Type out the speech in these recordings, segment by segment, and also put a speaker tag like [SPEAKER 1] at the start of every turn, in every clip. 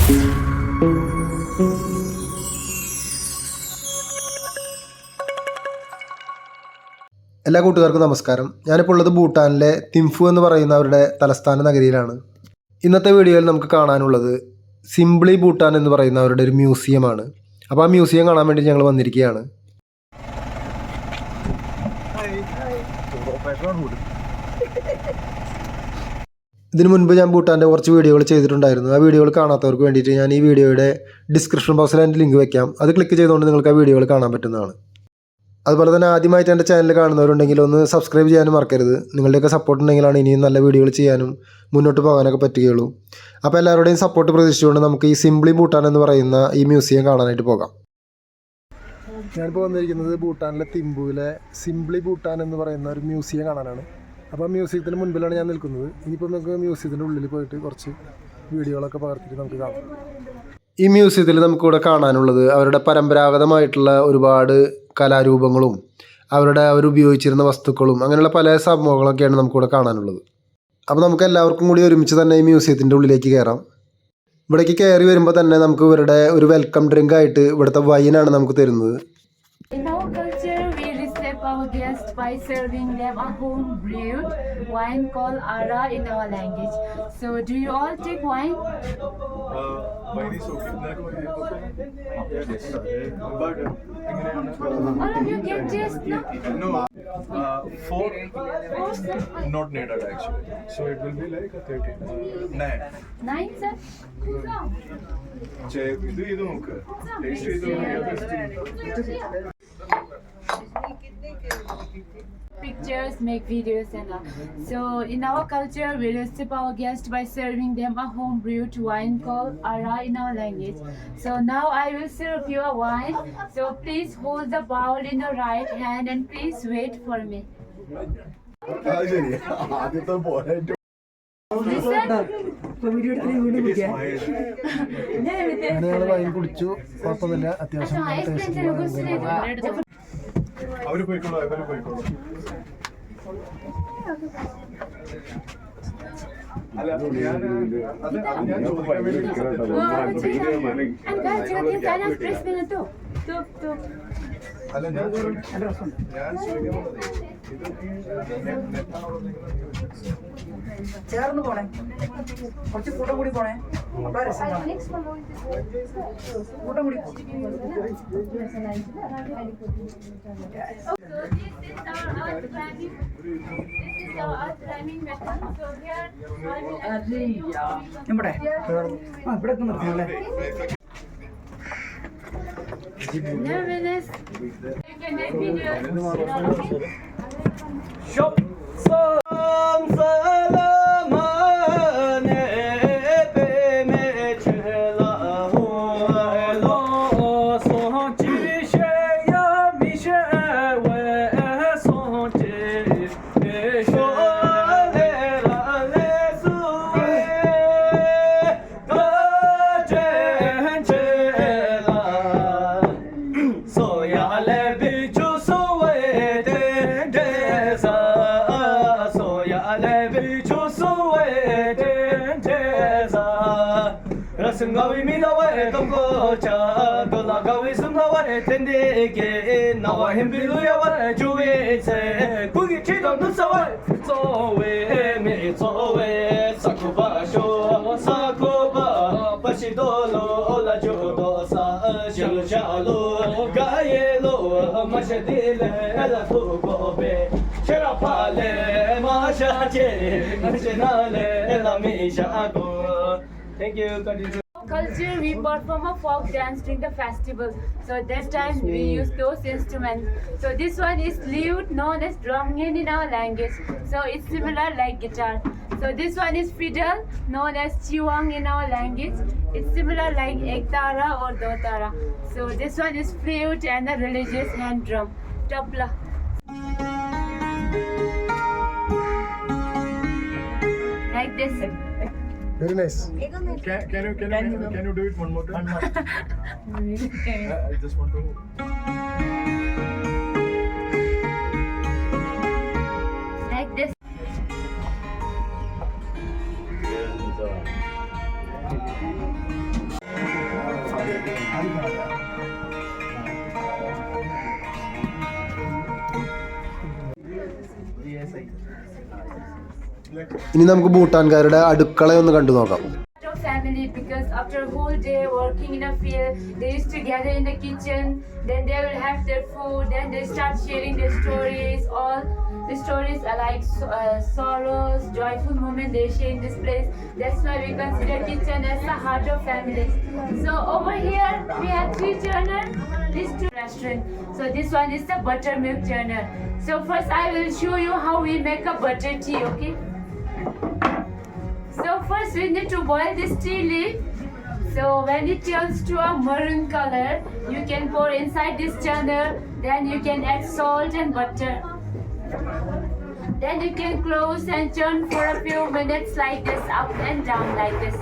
[SPEAKER 1] എല്ലാ കൂട്ടുകാർക്കും നമസ്കാരം. ഞാനിപ്പോൾ ഉള്ളത് ഭൂട്ടാനിലെ തിംഫു എന്ന് പറയുന്ന അവരുടെ തലസ്ഥാന നഗരിയിലാണ്. ഇന്നത്തെ വീഡിയോയിൽ നമുക്ക് കാണാനുള്ളത് സിംപ്ലി ഭൂട്ടാൻ എന്ന് പറയുന്ന അവരുടെ ഒരു മ്യൂസിയമാണ്. അപ്പോൾ ആ മ്യൂസിയം കാണാൻ വേണ്ടി ഞങ്ങൾ വന്നിരിക്കുകയാണ്. ഇതിനു മുൻപ് ഞാൻ ഭൂട്ടാൻ്റെ കുറച്ച് വീഡിയോകൾ ചെയ്തിട്ടുണ്ടായിരുന്നു. ആ വീഡിയോകൾ കാണാത്തവർക്ക് വേണ്ടിയിട്ട് ഞാൻ ഈ വീഡിയോയുടെ ഡിസ്ക്രിപ്ഷൻ ബോക്സിൽ അതിൻ്റെ ലിങ്ക് വെക്കാം. അത് ക്ലിക്ക് ചെയ്തുകൊണ്ട് നിങ്ങൾക്ക് ആ വീഡിയോകൾ കാണാൻ പറ്റുന്നതാണ്. അതുപോലെ തന്നെ ആദ്യമായിട്ട് എൻ്റെ ചാനൽ കാണുന്നവരുണ്ടെങ്കിൽ ഒന്ന് സബ്സ്ക്രൈബ് ചെയ്യാനും മറക്കരുത്. നിങ്ങളുടെയൊക്കെ സപ്പോർട്ട് ഉണ്ടെങ്കിലാണ് ഇനിയും നല്ല വീഡിയോകൾ ചെയ്യാനും മുന്നോട്ട് പോകാനൊക്കെ പറ്റുകയുള്ളൂ. അപ്പോൾ എല്ലാവരുടെയും സപ്പോർട്ട് പ്രതീക്ഷിച്ചുകൊണ്ട് നമുക്ക് ഈ സിംപ്ലി ഭൂട്ടാൻ എന്ന് പറയുന്ന ഈ മ്യൂസിയം കാണാനായിട്ട് പോകാം. ഞാനിപ്പോൾ വന്നിരിക്കുന്നത് ഭൂട്ടാനിലെ തിമ്പുവിലെ സിംപ്ലി ഭൂട്ടാൻ എന്ന് പറയുന്ന ഒരു മ്യൂസിയം കാണാനാണ്. അപ്പോൾ ആ മ്യൂസിയത്തിന് മുൻപിലാണ് ഞാൻ നിൽക്കുന്നത്. ഇനിയിപ്പോൾ നമുക്ക് മ്യൂസിയത്തിൻ്റെ ഉള്ളിൽ പോയിട്ട് കുറച്ച് വീഡിയോകളൊക്കെ പകർത്തിയിട്ട് നമുക്ക് കാണാം. ഈ മ്യൂസിയത്തിൽ നമുക്കിവിടെ കാണാനുള്ളത് അവരുടെ പരമ്പരാഗതമായിട്ടുള്ള ഒരുപാട് കലാരൂപങ്ങളും അവരുപയോഗിച്ചിരുന്ന വസ്തുക്കളും അങ്ങനെയുള്ള പല സംഭവങ്ങളൊക്കെയാണ് നമുക്കിവിടെ കാണാനുള്ളത്. അപ്പോൾ നമുക്ക് എല്ലാവർക്കും കൂടി ഒരുമിച്ച് തന്നെ ഈ മ്യൂസിയത്തിൻ്റെ ഉള്ളിലേക്ക് കയറാം. ഇവിടേക്ക് കയറി വരുമ്പോൾ തന്നെ നമുക്ക് ഇവരുടെ ഒരു വെൽക്കം ഡ്രിങ്ക് ആയിട്ട് ഇവിടുത്തെ വൈനാണ് നമുക്ക് തരുന്നത്.
[SPEAKER 2] Our guests by serving them a home brewed wine called Ara in our language. So, do you all take wine?
[SPEAKER 3] Wine is okay. Yes. But
[SPEAKER 2] All of you can taste, no?
[SPEAKER 3] no. 4 not needed actually. So it will be like a 13.
[SPEAKER 2] 9, sir?
[SPEAKER 3] ಇದು ನೋಡು. Taste ಇದು
[SPEAKER 2] Pictures, make videos and all. So in our culture, we receive our guests by serving them a home brewed wine called Ara in our language. So now I will serve you a wine. So please hold the bowl in your right hand and please wait for me.
[SPEAKER 1] Wine കുടിച്ചു, കുഴപ്പമൊന്നുമില്ല, അത്യാവശ്യം
[SPEAKER 3] അവര് പോയിക്കോളൂ. അല്ല ഞാൻ ചോദിക്കാൻ വേണ്ടി അല്ല ഞാൻ
[SPEAKER 4] ചേർന്ന് പോണേ, കുറച്ച് കൂട്ടം കൂടി പോണേ. കൂട്ടം കൂടി ഇവിടെ ഇവിടെ നിർത്തിയല്ലേ.
[SPEAKER 5] Gawi mi nawa etongo cha dola gawi sum nawa etende ke nawa himbilu ya wa juwe se kugi chidon nu sawa sowe mi sowe sakuba sho sakuba pashidolo la judo sa shalo shalo gaelo mashadile la tugobe sharapale mashaje nationale la misha go. Thank you.
[SPEAKER 2] Culture, we perform a folk dance during the festival. So that time we use those instruments. So this one is lute, known as drumgen in our language. So it's similar like guitar. So this one is fiddle, known as chiwang in our language. It's similar like ektara or dotara. So this one is flute and a religious hand drum, tabla. Like this.
[SPEAKER 1] Very nice.
[SPEAKER 3] Can you do it one more time? I just want to.
[SPEAKER 2] Like this.
[SPEAKER 1] ഇനി നമുക്ക് ഭൂട്ടാൻകാരുടെ അടുക്കളയൊന്ന് കണ്ടു നോക്കാം.
[SPEAKER 2] Family, because after a whole day working in a field, they used to gather in the kitchen, then they will have their food, then they start sharing their stories. All the stories are like sorrows, joyful moments they share in this place. That's why we consider kitchen as the heart of family. So over here we have 3 churners, these 2 restaurant. So this one is the buttermilk churner. So first I will show you how we make a butter tea, okay? So first we need to boil this tea leaf. So when it turns to a maroon color, you can pour inside this churner. Then you can add salt and butter. Then you can close and churn for a few minutes like this, up and down like this.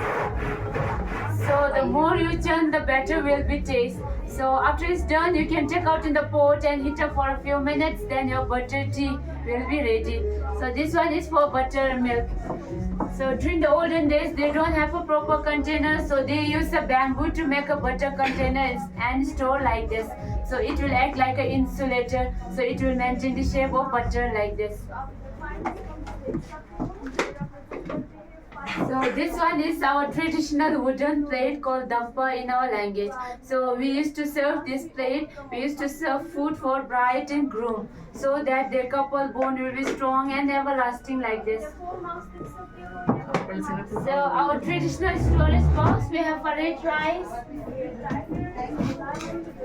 [SPEAKER 2] So the more you churn, the better will be taste. So after it's done, you can take out in the pot and heat up for a few minutes. Then your butter tea will be ready. So this one is for buttermilk. So during the olden days, they don't have a proper container, so they use a bamboo to make a butter container and store like this. So it will act like an insulator, so it will maintain the shape of butter like this. So this one is our traditional wooden plate called dampa in our language. So we used to serve this plate, we used to serve food for bride and groom, so that their couple bond will be strong and everlasting like this. So our traditional storage box, we have red rice,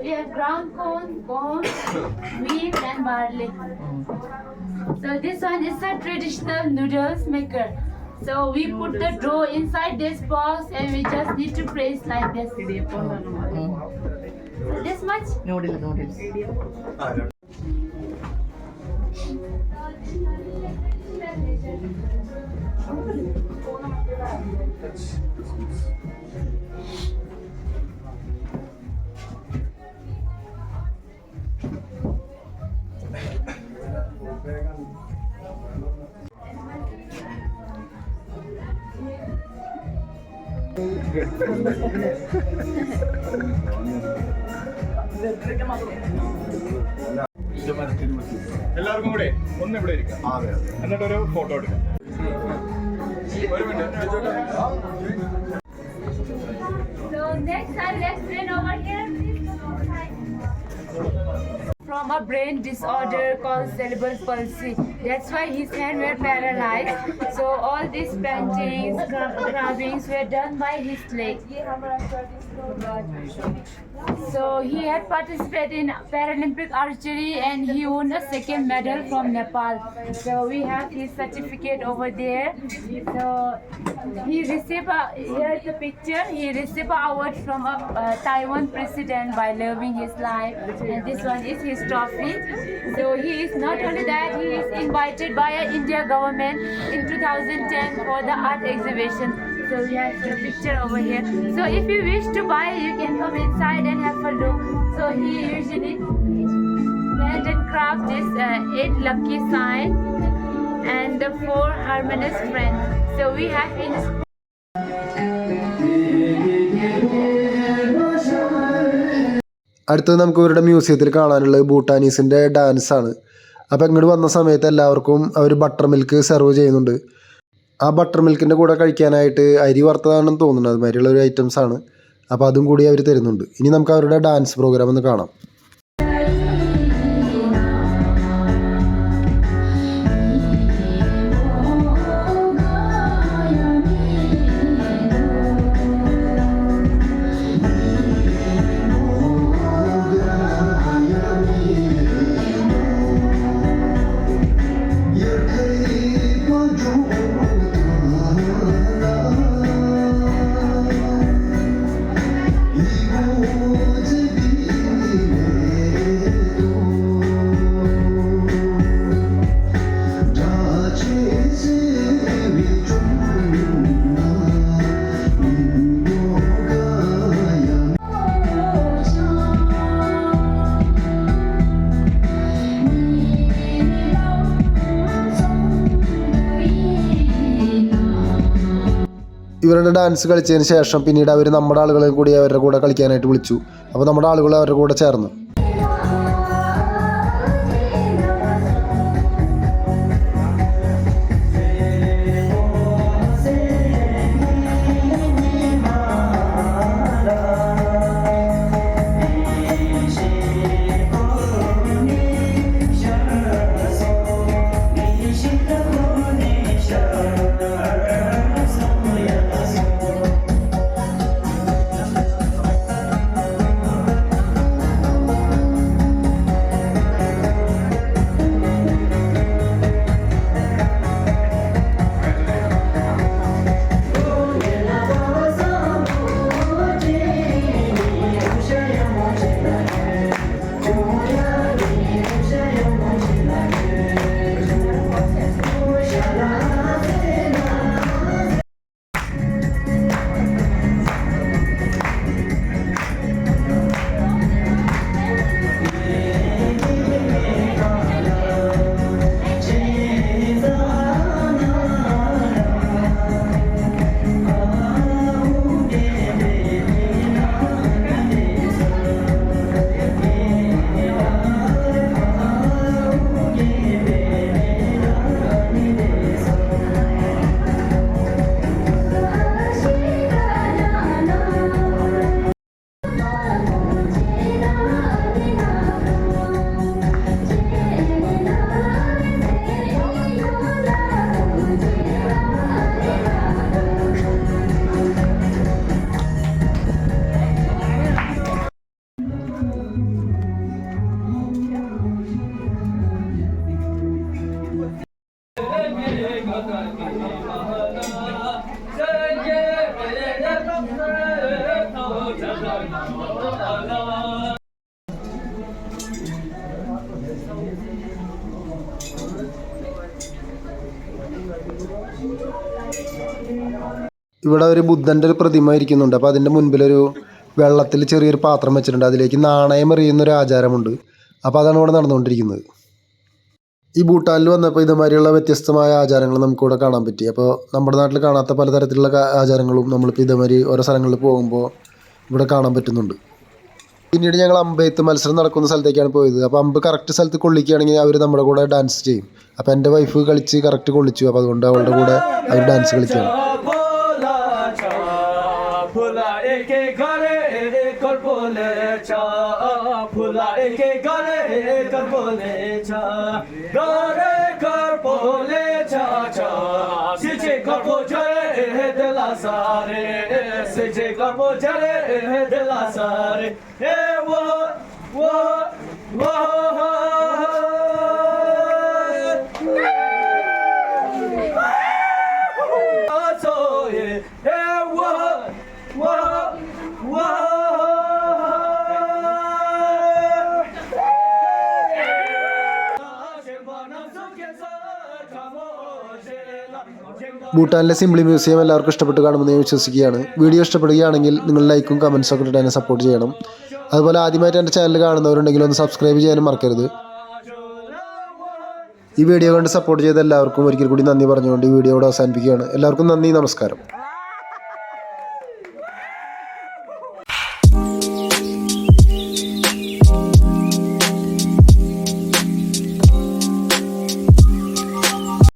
[SPEAKER 2] we have ground corn, bone, wheat and barley. So this one is a traditional noodles maker. So we put the dough inside this box and we just need to press like this. So this much?
[SPEAKER 4] Noodles.
[SPEAKER 3] എല്ലാവർക്കും കൂടെ ഒന്ന് ഇവിടെ ഇരിക്കാം, എന്നിട്ടൊരു photo എടുക്കാം. ഒരു minute.
[SPEAKER 2] So next time let's bring over here. From a brain disorder called cerebral palsy. That's why his hands were paralyzed. So all these paintings, carvings were done by his leg. So he had participated in Paralympic archery and he won a 2nd medal from Nepal. So we have his certificate over there. So he received here's the picture. He received an award from a Taiwan president by loving his life, and this one is his trophy. So he is not only that, he is invited by India government in 2010 for the art exhibition. So we have the picture over here. So if you wish to buy, you can come inside and have a look. So he usually made and craft this 8 lucky sign and the 4 harmonious friends. So we have in
[SPEAKER 1] അടുത്തത് നമുക്ക് ഇവരുടെ മ്യൂസിയത്തിൽ കാണാനുള്ളത് ഭൂട്ടാനീസിൻ്റെ ഡാൻസാണ്. അപ്പോൾ ഇങ്ങോട്ട് വന്ന സമയത്ത് എല്ലാവർക്കും അവർ ബട്ടർ മിൽക്ക് സെർവ് ചെയ്യുന്നുണ്ട്. ആ ബട്ടർ മിൽക്കിൻ്റെ കൂടെ കഴിക്കാനായിട്ട് അരി വറുത്തതാണെന്ന് തോന്നുന്നത്, അതുമാതിരിയുള്ള ഒരു ഐറ്റംസാണ്. അപ്പോൾ അതും കൂടി അവർ തരുന്നുണ്ട്. ഇനി നമുക്ക് അവരുടെ ഡാൻസ് പ്രോഗ്രാം ഒന്ന് കാണാം. ഇവരുടെ ഡാൻസ് കളിച്ചതിന് ശേഷം പിന്നീട് അവർ നമ്മുടെ ആളുകളെ കൂടി അവരുടെ കൂടെ കളിക്കാനായിട്ട് വിളിച്ചു. അപ്പോൾ നമ്മുടെ ആളുകൾ അവരുടെ കൂടെ ചേർന്നു. ഇവിടെ ഒരു ബുദ്ധൻ്റെ ഒരു പ്രതിമ ഇരിക്കുന്നുണ്ട്. അപ്പോൾ അതിൻ്റെ മുൻപിലൊരു വെള്ളത്തിൽ ചെറിയൊരു പാത്രം വെച്ചിട്ടുണ്ട്. അതിലേക്ക് നാണയം എറിയുന്നൊരു ആചാരമുണ്ട്. അപ്പോൾ അതാണ് ഇവിടെ നടന്നുകൊണ്ടിരിക്കുന്നത്. ഈ ഭൂട്ടാനിൽ വന്നപ്പോൾ ഇതുമാതിരിയുള്ള വ്യത്യസ്തമായ ആചാരങ്ങൾ നമുക്കിവിടെ കാണാൻ പറ്റി. അപ്പോൾ നമ്മുടെ നാട്ടിൽ കാണാത്ത പലതരത്തിലുള്ള ആചാരങ്ങളും നമ്മളിപ്പോൾ ഇതുമാതിരി ഓരോ സ്ഥലങ്ങളിൽ പോകുമ്പോൾ ഇവിടെ കാണാൻ പറ്റുന്നുണ്ട്. പിന്നീട് ഞങ്ങൾ അമ്പെയ്ത്ത് മത്സരം നടക്കുന്ന സ്ഥലത്തേക്കാണ് പോയത്. അപ്പോൾ അമ്പ് കറക്റ്റ് സ്ഥലത്ത് കൊള്ളിക്കുകയാണെങ്കിൽ അവർ നമ്മുടെ കൂടെ ഡാൻസ് ചെയ്യും. അപ്പോൾ എൻ്റെ വൈഫ് കളിച്ച് കറക്റ്റ് കൊള്ളിച്ചു. അപ്പോൾ അതുകൊണ്ട് അവളുടെ കൂടെ അവർ ഡാൻസ് കളിക്കുകയാണ്. ഭൂട്ടാനിലെ സിംപ്ലി മ്യൂസിയം എല്ലാവർക്കും ഇഷ്ടപ്പെട്ട് കാണുമെന്ന് ഞാൻ വിശ്വസിക്കുകയാണ്. വീഡിയോ ഇഷ്ടപ്പെടുകയാണെങ്കിൽ നിങ്ങൾ ലൈക്കും കമൻസും ഒക്കെ ഇട്ട് എന്നെ സപ്പോർട്ട് ചെയ്യണം. അതുപോലെ ആദ്യമായിട്ട് എൻ്റെ ചാനൽ കാണുന്നവരുണ്ടെങ്കിൽ ഒന്ന് സബ്സ്ക്രൈബ് ചെയ്യാനും മറക്കരുത്. ഈ വീഡിയോ കണ്ട് സപ്പോർട്ട് ചെയ്ത എല്ലാവർക്കും ഒരിക്കൽ കൂടി നന്ദി പറഞ്ഞുകൊണ്ട് ഈ വീഡിയോ ഇവിടെ അവസാനിപ്പിക്കുകയാണ്. എല്ലാവർക്കും നന്ദി, നമസ്കാരം.